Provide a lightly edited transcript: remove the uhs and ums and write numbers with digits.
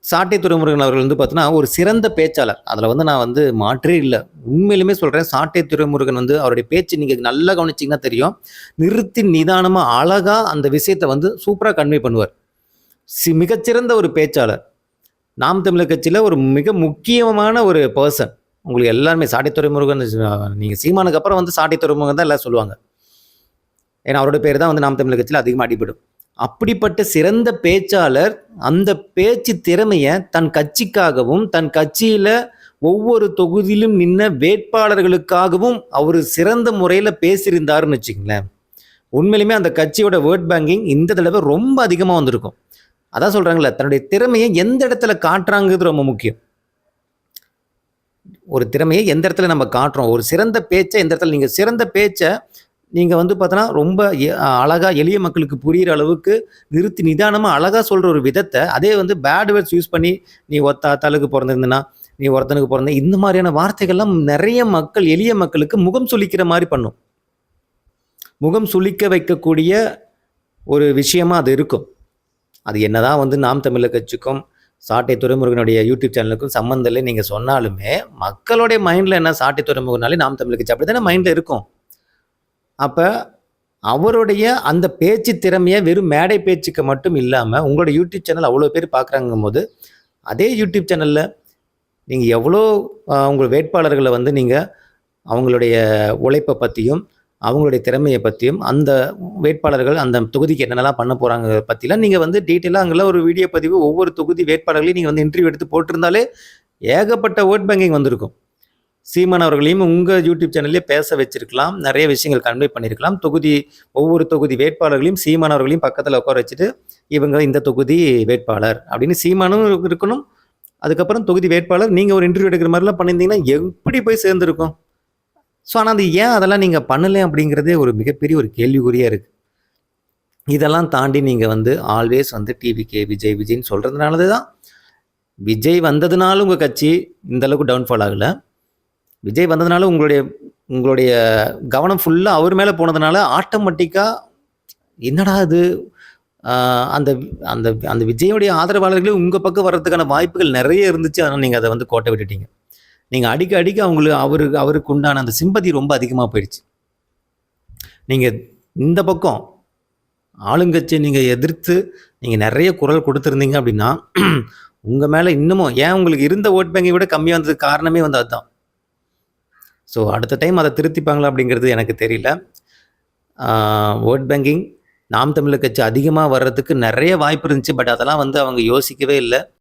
சாட்டை துரைமுருகன் அவர்கள் வந்து பார்த்தீங்கன்னா, ஒரு சிறந்த பேச்சாளர். அதில வந்து நான் வந்து மாற்றே இல்ல. உண்மையிலுமே சொல்றேன். சாட்டை துரைமுருகன் வந்து அவருடைய பேச்சு நீங்க நல்லா கவனிச்சீங்கன்னா தெரியும். நிறுத்தி நிதானமா, அழகா அந்த விஷயத்த வந்து சூப்பரா கன்வே பண்ணுவார். மிகச்சிறந்த ஒரு பேச்சாளர். நாம் தமிழர் கட்சியில ஒரு மிக முக்கியமான ஒரு பெர்சன். உங்களுக்கு எல்லாருமே சாட்டை துரைமுருகன் நீங்க சீமானுக்கு அப்புறம் வந்து சாட்டை துரைமுருகன் தான் எல்லாரும் சொல்லுவாங்க. ஏன்னா அவரோட பேர் தான் வந்து நாம் தமிழர் கட்சியில அதிகமா அடிபடும். அப்படிப்பட்ட சிறந்த பேச்சாளர் அந்த பேச்சு திறமைய தன் கட்சிக்காகவும், தன் கட்சியில ஒவ்வொரு தொகுதியிலும் நின்ன வேட்பாளர்களுக்காகவும் அவரு சிறந்த முறையில பேசியிருந்தாருன்னு வச்சுக்கங்களேன். உண்மையிலுமே அந்த கட்சியோட வேர்ட் பேங்கிங் இந்த தடவ ரொம்ப அதிகமா வந்திருக்கும். அதான் சொல்றாங்கல்ல, தன்னுடைய திறமைய எந்த இடத்துல காட்டுறாங்கிறது ரொம்ப முக்கியம். ஒரு திறமைய எந்த இடத்துல நம்ம காட்டுறோம். ஒரு சிறந்த பேச்ச எந்த இடத்துல நீங்க சிறந்த பேச்ச நீங்க வந்து பார்த்தோன்னா, ரொம்ப அழகா எளிய மக்களுக்கு புரியிற அளவுக்கு நிறுத்தி நிதானமா அழகா சொல்ற ஒரு விதத்த, அதே வந்து பேட் வேர்ட்ஸ் யூஸ் பண்ணி, "நீ ஒத்த ஆத்தாளுக்கு பொறந்திருந்தனா, நீ ஒருத்தனுக்கு பொறந்த" இந்த மாரியான வார்த்தைகள்லாம் நெறைய மக்கள், எளிய மக்களுக்கு முகம் சுளிக்கிற மாரி பண்ணும். முகம் சுளிக்க வைக்கக்கூடிய ஒரு விஷயமா அது இருக்கும். அது என்னதான் வந்து நாம் தமிழர் கட்சிக்கும், சாட்டை துரைமுருகனுடைய யூடியூப் சேனலுக்கும் சம்மந்தம் இல்லன்னு நீங்க சொன்னாலுமே, மக்களுடைய மைண்ட்ல என்ன சாட்டை துரைமுருகனாலே நாம் தமிழர் கட்சி அப்படித்தானே மைண்ட்ல இருக்கும். அப்ப அவருடைய அந்த பேச்சு திறமைய வெறும் மேடை பேச்சுக்கு மட்டும் இல்லாம, உங்களோட யூடியூப் சேனல் அவ்வளோ பேர் பார்க்குறாங்கும்போது, அதே யூடியூப் சேனல்ல நீங்க எவ்வளோ உங்க வேட்பாளர்கள வந்து நீங்க அவங்களுடைய உழைப்ப பத்தியும், அவங்களுடைய திறமைய பத்தியும், அந்த வேட்பாளர்கள் அந்த தொகுதிக்கு என்னென்னலாம் பண்ண போறாங்க பத்திலாம் நீங்க வந்து டீட்டெயிலா அங்கலாம் ஒரு வீடியோ பதிவு ஒவ்வொரு தொகுதி வேட்பாளர்களையும் நீங்க வந்து இன்டர்வியூ எடுத்து போட்டிருந்தாலே, ஏகப்பட்ட வோட் பேங்கிங் வந்திருக்கும். சீமான் அவர்களையும் உங்க யூடியூப் சேனல்லே பேச வச்சிருக்கலாம். நெறைய விஷயங்கள் கன்வே பண்ணியிருக்கலாம். ஒவ்வொரு தொகுதி வேட்பாளர்களையும் சீமான் அவர்களையும் பக்கத்துல உட்கார வச்சுட்டு, இவங்க இந்த தொகுதி வேட்பாளர் அப்படின்னு சீமானும் இருக்கணும். அதுக்கப்புறம் தொகுதி வேட்பாளர் நீங்க ஒரு இன்டர்வியூ எடுக்கிற மாரிலாம் பண்ணியிருந்தீங்கன்னா, எப்படி போய் சேர்ந்திருக்கும்? ஆனா அது ஏன் அதெல்லாம் நீங்க பண்ணல அப்படிங்கிறதே ஒரு மிகப்பெரிய ஒரு கேள்விக்குறியா இருக்கு. இதெல்லாம் தாண்டி நீங்க வந்து ஆல்வேஸ் வந்து டிவிகே, விஜய், விஜய்ன்னு சொல்றதுனால தான் விஜய் வந்ததுனால உங்க கட்சி இந்த அளவுக்கு டவுன்ஃபால் ஆகல. விஜய் வந்ததுனால உங்களுடைய உங்களுடைய கவனம் ஃபுல்லா அவர் மேல போனதுனால ஆட்டோமேட்டிக்கா என்னடா இது அந்த அந்த அந்த விஜயோடைய ஆதரவாளர்களே உங்க பக்கம் வர்றதுக்கான வாய்ப்புகள் நெறைய இருந்துச்சு. ஆனா நீங்க அத வந்து கோட்டை விட்டுட்டீங்க. நீங்க அடிக்க அடிக்க அவருக்கு உண்டான அந்த சிம்பதி ரொம்ப அதிகமா போயிடுச்சு. நீங்க இந்த பக்கம் ஆளுங்கட்சிய நீங்க எதிர்த்து நீங்க நெறைய குரல் கொடுத்திருந்தீங்க அப்படின்னா, உங்க மேல இன்னமும் ஏன் உங்களுக்கு இருந்த வோட் பேங்கை விட கம்மியா வந்ததுக்கு காரணமே வந்து அதுதான். அடுத்த டைம் அத திருத்திப்பாங்களா அப்படிங்கிறது எனக்கு தெரியல. வோட் பேங்கிங் நாம் தமிழர் கட்சி அதிகமா வர்றதுக்கு நெறைய வாய்ப்பு இருந்துச்சு. பட் அதெல்லாம் வந்து அவங்க யோசிக்கவே இல்ல.